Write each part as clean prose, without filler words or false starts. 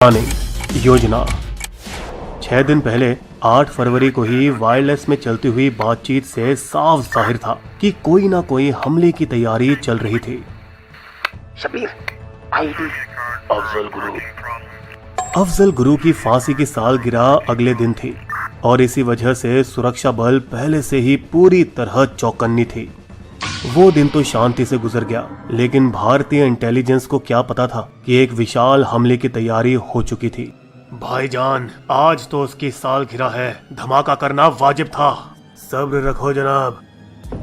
Planning योजना। 6 दिन पहले 8 फरवरी को ही वायरलेस में चलती हुई बातचीत से साफ जाहिर था कि कोई ना कोई हमले की तैयारी चल रही थी। शबीर, आईडी अफजल गुरु की फांसी की सालगिरह अगले दिन थी और इसी वजह से सुरक्षा बल पहले से ही पूरी तरह चौकन्नी थी। वो दिन तो शांति से गुजर गया, लेकिन भारतीय इंटेलिजेंस को क्या पता था कि एक विशाल हमले की तैयारी हो चुकी थी। भाईजान, आज तो उसकी सालगिरह है, धमाका करना वाजिब था। सब्र रखो जनाब।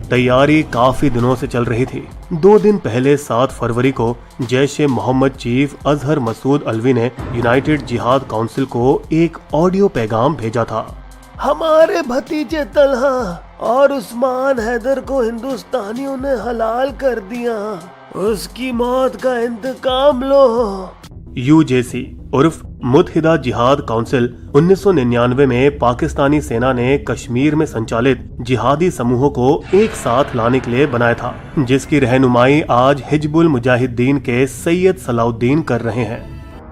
तैयारी काफी दिनों से चल रही थी। 2 दिन पहले 7 फरवरी को जैश ए मोहम्मद चीफ अजहर मसूद अल्वी ने यूनाइटेड जिहाद काउंसिल को एक ऑडियो पैगाम भेजा था। हमारे भतीजे तलहा और उस्मान हैदर को हिंदुस्तानियों ने हलाल कर दिया, उसकी मौत का इंतकाम लो। यूजेसी उर्फ मुत्तहिदा जिहाद काउंसिल 1999 में पाकिस्तानी सेना ने कश्मीर में संचालित जिहादी समूहों को एक साथ लाने के लिए बनाया था, जिसकी रहनुमाई आज हिजबुल मुजाहिदीन के सैयद सलाउद्दीन कर रहे हैं।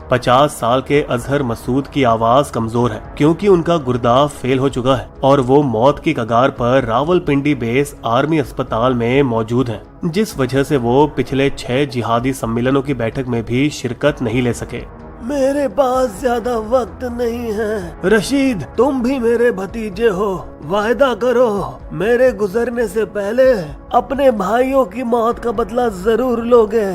50 साल के अजहर मसूद की आवाज कमजोर है क्योंकि उनका गुर्दा फेल हो चुका है और वो मौत की कगार पर रावलपिंडी बेस आर्मी अस्पताल में मौजूद हैं, जिस वजह से वो पिछले 6 जिहादी सम्मेलनों की बैठक में भी शिरकत नहीं ले सके। मेरे पास ज्यादा वक्त नहीं है। रशीद, तुम भी मेरे भतीजे हो, वायदा करो मेरे गुजरने से पहले अपने भाइयों की मौत का बदला जरूर लोगे।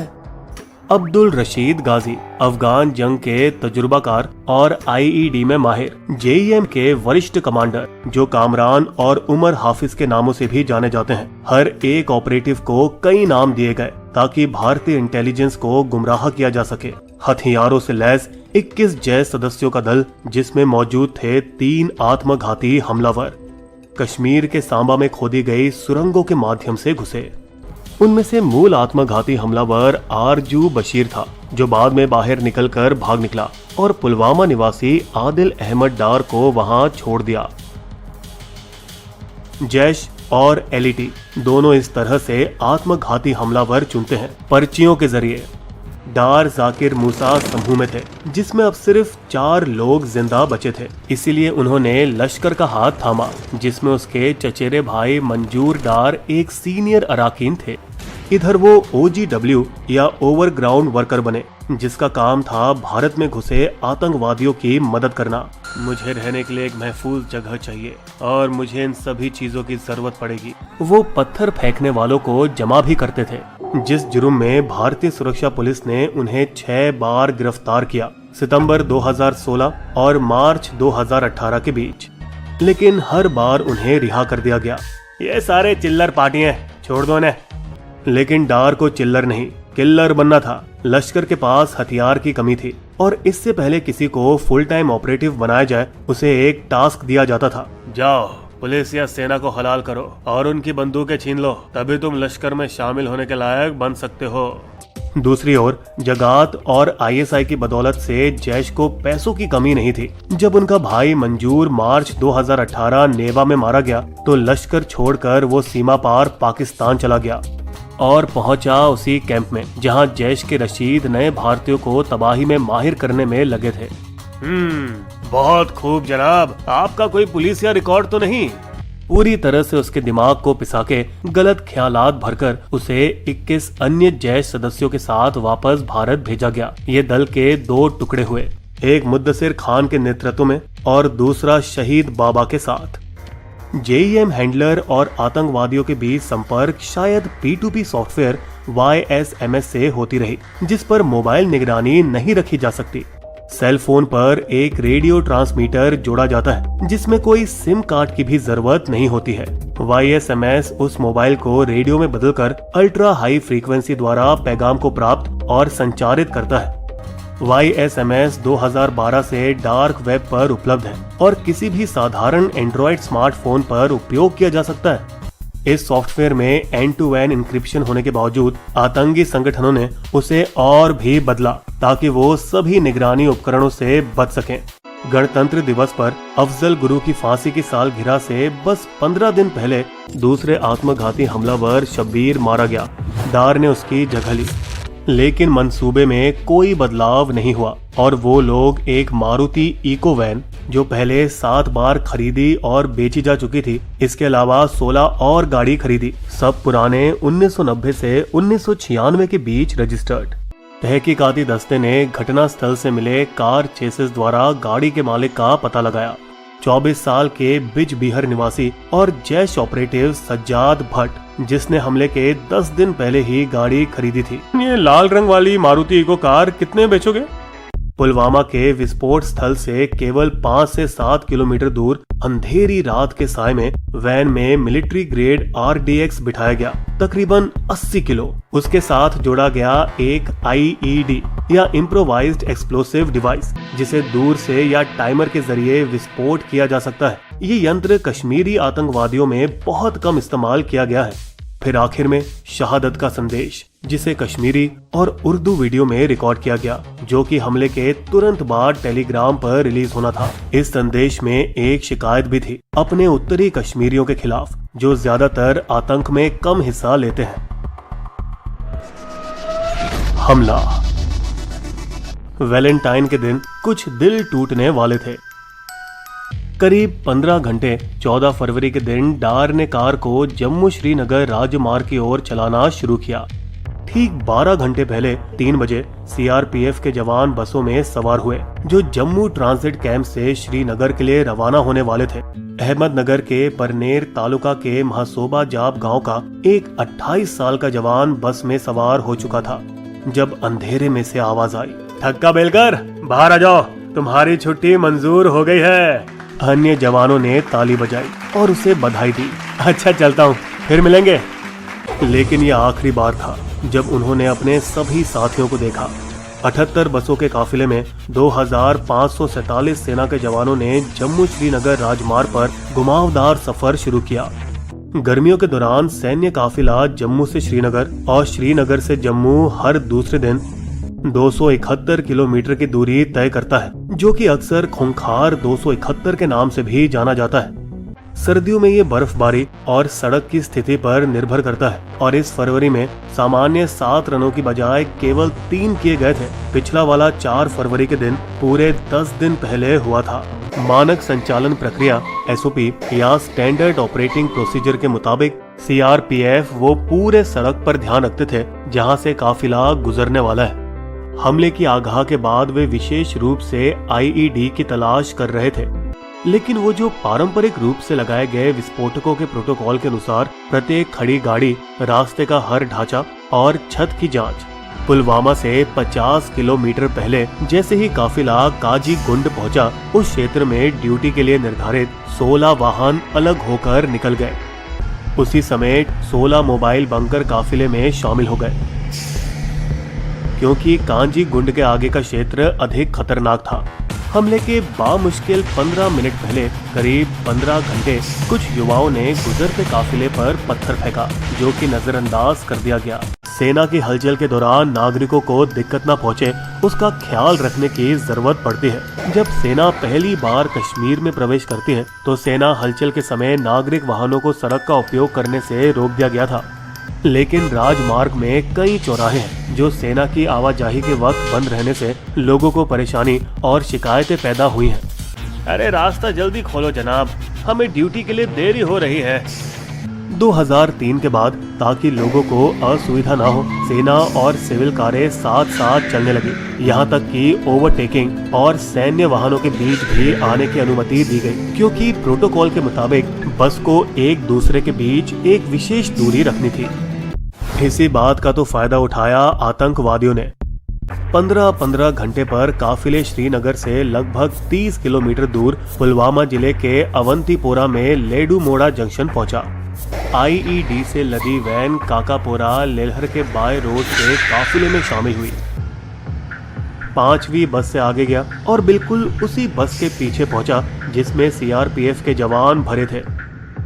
अब्दुल रशीद गाजी अफगान जंग के तजुर्बाकार और आईईडी में माहिर जेईएम के वरिष्ठ कमांडर, जो कामरान और उमर हाफिज के नामों से भी जाने जाते हैं। हर एक ऑपरेटिव को कई नाम दिए गए ताकि भारतीय इंटेलिजेंस को गुमराह किया जा सके। हथियारों से लैस 21 जैश सदस्यों का दल, जिसमें मौजूद थे 3 आत्मघाती हमलावर, कश्मीर के सांबा में खोदी गई सुरंगों के माध्यम से घुसे। उनमें से मूल आत्मघाती हमलावर आरजू बशीर था, जो बाद में बाहर निकलकर भाग निकला और पुलवामा निवासी आदिल अहमद डार को वहां छोड़ दिया। जैश और एलईटी दोनों इस तरह से आत्मघाती हमलावर चुनते हैं पर्चियों के जरिए। डार जाकिर मूसा समूह में थे, जिसमें अब सिर्फ 4 लोग जिंदा बचे थे, इसीलिए उन्होंने लश्कर का हाथ थामा, जिसमें उसके चचेरे भाई मंजूर डार एक सीनियर अराकीन थे। इधर वो OGW या ओवरग्राउंड वर्कर बने, जिसका काम था भारत में घुसे आतंकवादियों की मदद करना। मुझे रहने के लिए एक महफूज जगह चाहिए और मुझे इन सभी चीजों की जरूरत पड़ेगी। वो पत्थर फेंकने वालों को जमा भी करते थे, जिस जुर्म में भारतीय सुरक्षा पुलिस ने उन्हें 6 बार गिरफ्तार किया, सितंबर 2016 और मार्च 2018 के बीच, लेकिन हर बार उन्हें रिहा कर दिया गया। ये सारे चिल्लर पार्टियां, छोड़ दो इन्हें। लेकिन डार को चिल्लर नहीं, किल्लर बनना था। लश्कर के पास हथियार की कमी थी और इससे पहले किसी को फुल टाइम ऑपरेटिव बनाया जाए, उसे एक टास्क दिया जाता था, जाओ पुलिस या सेना को हलाल करो और उनकी बंदूकें छीन लो, तभी तुम लश्कर में शामिल होने के लायक बन सकते हो। दूसरी ओर जगात और ISI की बदौलत से जैश को पैसों की कमी नहीं थी। जब उनका भाई मंजूर मार्च 2018 नेवा में मारा गया तो लश्कर छोड़कर वो सीमा पार पाकिस्तान चला गया और पहुंचा उसी कैंप में जहां जैश के रशीद नए भारतीयों को तबाही में माहिर करने में लगे थे। बहुत खूब जनाब, आपका कोई पुलिस या रिकॉर्ड तो नहीं? पूरी तरह से उसके दिमाग को पिसा के गलत ख्यालात भरकर उसे 21 अन्य जैश सदस्यों के साथ वापस भारत भेजा गया। ये दल के 2 टुकड़े हुए, एक मुद्दसिर खान के नेतृत्व में और दूसरा शहीद बाबा के साथ। जेईएम हैंडलर और आतंकवादियों के बीच संपर्क शायद P2P सॉफ्टवेयर YSMS से होती रही, जिस पर मोबाइल निगरानी नहीं रखी जा सकती। सेल फोन पर एक रेडियो ट्रांसमीटर जोड़ा जाता है, जिसमें कोई सिम कार्ड की भी जरूरत नहीं होती है। YSMS उस मोबाइल को रेडियो में बदलकर अल्ट्रा हाई फ्रीक्वेंसी द्वारा पैगाम को प्राप्त और संचारित करता है। YSMS 2012 से डार्क वेब पर उपलब्ध है और किसी भी साधारण एंड्रॉइड स्मार्टफोन पर उपयोग किया जा सकता है। इस सॉफ्टवेयर में एंड टू एंड इंक्रिप्शन होने के बावजूद आतंकी संगठनों ने उसे और भी बदला ताकि वो सभी निगरानी उपकरणों से बच सकें। गणतंत्र दिवस पर अफजल गुरु की फांसी की सालगिरह से बस 15 दिन पहले दूसरे आत्मघाती हमलावर शब्बीर मारा गया। डार ने उसकी जगह ली। लेकिन मंसूबे में कोई बदलाव नहीं हुआ और वो लोग एक मारुति इको वैन जो पहले 7 बार खरीदी और बेची जा चुकी थी, इसके अलावा 16 और गाड़ी खरीदी, सब पुराने 1990 से 1996 के बीच रजिस्टर्ड। तहकीकाती दस्ते ने घटना स्थल से मिले कार चेसिस द्वारा गाड़ी के मालिक का पता लगाया। 24 साल के बिज बिहार निवासी और जैश ऑपरेटिव सज्जाद भट्ट, जिसने हमले के 10 दिन पहले ही गाड़ी खरीदी थी। ये लाल रंग वाली मारुति इको कार कितने बेचोगे? पुलवामा के विस्फोट स्थल से केवल 5 से 7 किलोमीटर दूर अंधेरी रात के साय में वैन में मिलिट्री ग्रेड RDX बिठाया गया, तकरीबन 80 किलो। उसके साथ जोड़ा गया एक IED या इम्प्रोवाइज्ड एक्सप्लोसिव डिवाइस, जिसे दूर से या टाइमर के जरिए विस्फोट किया जा सकता है। ये यंत्र कश्मीरी आतंकवादियों में बहुत कम इस्तेमाल किया गया है। फिर आखिर में शहादत का संदेश, जिसे कश्मीरी और उर्दू वीडियो में रिकॉर्ड किया गया, जो कि हमले के तुरंत बाद टेलीग्राम पर रिलीज होना था। इस संदेश में एक शिकायत भी थी अपने उत्तरी कश्मीरियों के खिलाफ, जो ज्यादातर आतंक में कम हिस्सा लेते हैं। हमला। वैलेंटाइन के दिन कुछ दिल टूटने वाले थे। करीब 15 घंटे 14 फरवरी के दिन डार ने कार को जम्मू श्रीनगर राजमार्ग की ओर चलाना शुरू किया। ठीक 12 घंटे पहले 3 बजे CRPF के जवान बसों में सवार हुए, जो जम्मू ट्रांजिट कैंप से श्रीनगर के लिए रवाना होने वाले थे। अहमदनगर के परनेर तालुका के महसोबा जाब गांव का एक 28 साल का जवान बस में सवार हो चुका था, जब अंधेरे में से आवाज आई, ठक्का बेलकर बाहर आ जाओ, तुम्हारी छुट्टी मंजूर हो गई है। अन्य जवानों ने ताली बजाई और उसे बधाई दी। अच्छा चलता हूँ, फिर मिलेंगे। लेकिन यह आखिरी बार था जब उन्होंने अपने सभी साथियों को देखा। 78 बसों के काफिले में 2547 सेना के जवानों ने जम्मू श्रीनगर राजमार्ग पर घुमावदार सफर शुरू किया। गर्मियों के दौरान सैन्य काफिला जम्मू से श्रीनगर और श्रीनगर से जम्मू हर दूसरे दिन 271 किलोमीटर की दूरी तय करता है, जो कि अक्सर खूंखार 271 के नाम से भी जाना जाता है। सर्दियों में ये बर्फबारी और सड़क की स्थिति पर निर्भर करता है, और इस फरवरी में सामान्य 7 रनों की बजाय केवल 3 किए गए थे। पिछला वाला 4 फरवरी के दिन पूरे 10 दिन पहले हुआ था। मानक संचालन प्रक्रिया SOP या स्टैंडर्ड ऑपरेटिंग प्रोसीजर के मुताबिक CRPF वो पूरे सड़क पर ध्यान रखते थे जहां से काफिला गुजरने वाला है। हमले की आगाह के बाद वे विशेष रूप से IED की तलाश कर रहे थे, लेकिन वो जो पारंपरिक रूप से लगाए गए विस्फोटकों के प्रोटोकॉल के अनुसार प्रत्येक खड़ी गाड़ी, रास्ते का हर ढांचा और छत की जांच। पुलवामा से 50 किलोमीटर पहले जैसे ही काफिला काजी गुंड पहुंचा, उस क्षेत्र में ड्यूटी के लिए निर्धारित 16 वाहन अलग होकर निकल गए। उसी समय 16 मोबाइल बंकर काफिले में शामिल हो गए, क्योंकि कांजी गुंड के आगे का क्षेत्र अधिक खतरनाक था। हमले के बामुश्किल 15 मिनट पहले करीब 15 घंटे कुछ युवाओं ने गुजरते काफिले पर पत्थर फेंका, जो कि नजरअंदाज कर दिया गया। सेना की हलचल के दौरान नागरिकों को दिक्कत न पहुंचे, उसका ख्याल रखने की जरूरत पड़ती है। जब सेना पहली बार कश्मीर में प्रवेश करती है, तो सेना हलचल के समय नागरिक वाहनों को सड़क का उपयोग करने से रोक दिया गया था। लेकिन राजमार्ग में कई चौराहे हैं जो सेना की आवाजाही के वक्त बंद रहने से लोगों को परेशानी और शिकायतें पैदा हुई हैं। अरे रास्ता जल्दी खोलो जनाब, हमें ड्यूटी के लिए देरी हो रही है। 2003 के बाद ताकि लोगों को असुविधा ना हो, सेना और सिविल कारें साथ साथ चलने लगी। यहाँ तक कि ओवरटेकिंग और सैन्य वाहनों के बीच भी आने की अनुमति दी गई, क्योंकि प्रोटोकॉल के मुताबिक बस को एक दूसरे के बीच एक विशेष दूरी रखनी थी। इसी बात का तो फायदा उठाया आतंकवादियों ने। 15-15 घंटे पर काफिले श्रीनगर से लगभग 30 किलोमीटर दूर पुलवामा जिले के अवंतीपोरा में लेडूमोड़ा जंक्शन पहुंचा। IED से लदी वैन काकापोरा लेलहर के बाय रोड से काफिले में शामिल हुई। 5वीं बस से आगे गया और बिल्कुल उसी बस के पीछे पहुंचा जिसमें CRPF के जवान भरे थे,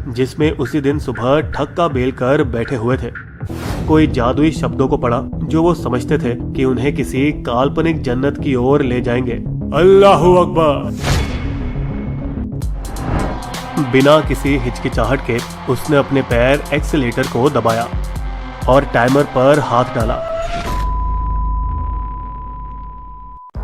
जिसमें उसी दिन सुबह ठक्का बेलकर बैठे हुए थे। कोई जादुई शब्दों को पढ़ा जो वो समझते थे कि उन्हें किसी काल्पनिक जन्नत की ओर ले जाएंगे। अल्लाहू अकबर। बिना किसी हिचकिचाहट के उसने अपने पैर एक्सीलेटर को दबाया और टाइमर पर हाथ डाला।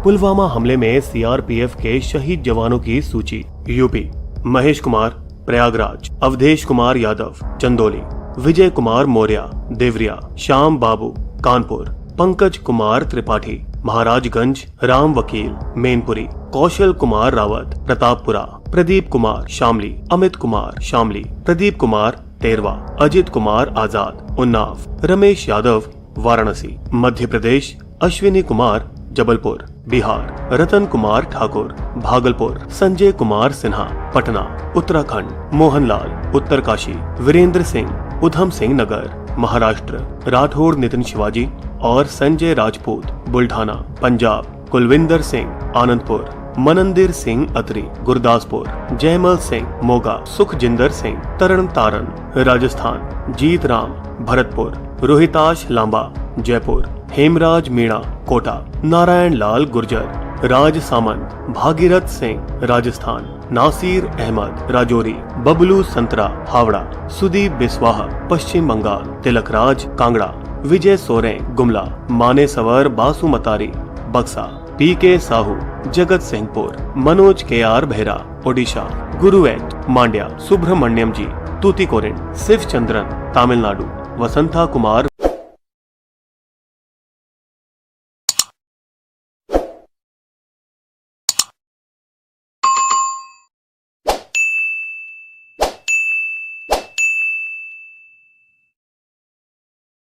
पुलवामा हमले में सीआरपीएफ के शहीद जवानों की सूची। यूपी, महेश कुमार प्रयागराज, अवधेश कुमार यादव चंदौली, विजय कुमार मौर्य देवरिया, श्याम बाबू कानपुर, पंकज कुमार त्रिपाठी महाराजगंज, राम वकील मैनपुरी, कौशल कुमार रावत प्रतापपुरा, प्रदीप कुमार शामली, अमित कुमार शामली, प्रदीप कुमार तेरवा, अजित कुमार आजाद उन्नाव, रमेश यादव वाराणसी। मध्य प्रदेश, अश्विनी कुमार जबलपुर, बिहार, रतन कुमार ठाकुर भागलपुर, संजय कुमार सिन्हा पटना, उत्तराखंड, मोहनलाल उत्तरकाशी, वीरेंद्र सिंह उधम सिंह नगर, महाराष्ट्र, राठौड़ नितिन शिवाजी और संजय राजपूत बुल्ढाना, पंजाब, कुलविंदर सिंह आनंदपुर, मनंदिर सिंह अतरी गुरदासपुर, जयमल सिंह मोगा, सुखजिंदर सिंह तरन तारन राजस्थान, जीत राम भरतपुर, रोहिताश लांबा जयपुर, हेमराज मीणा कोटा, नारायण लाल गुर्जर राज सामंत, भागीरथ सिंह राजस्थान, नासिर अहमद राजौरी, बबलू संतरा हावड़ा, सुदीप बिस्वाहा पश्चिम बंगाल, तिलकराज कांगड़ा, विजय सोरेन गुमला, मानेसवर बासुमतारी बक्सा, पीके साहू जगत सिंहपुर, मनोज केआर बेहरा ओडिशा, गुरुवेट मांड्या, सुब्रमण्यम जी तूतीकोरिन, शिव चंद्रन तमिलनाडु, वसंता कुमार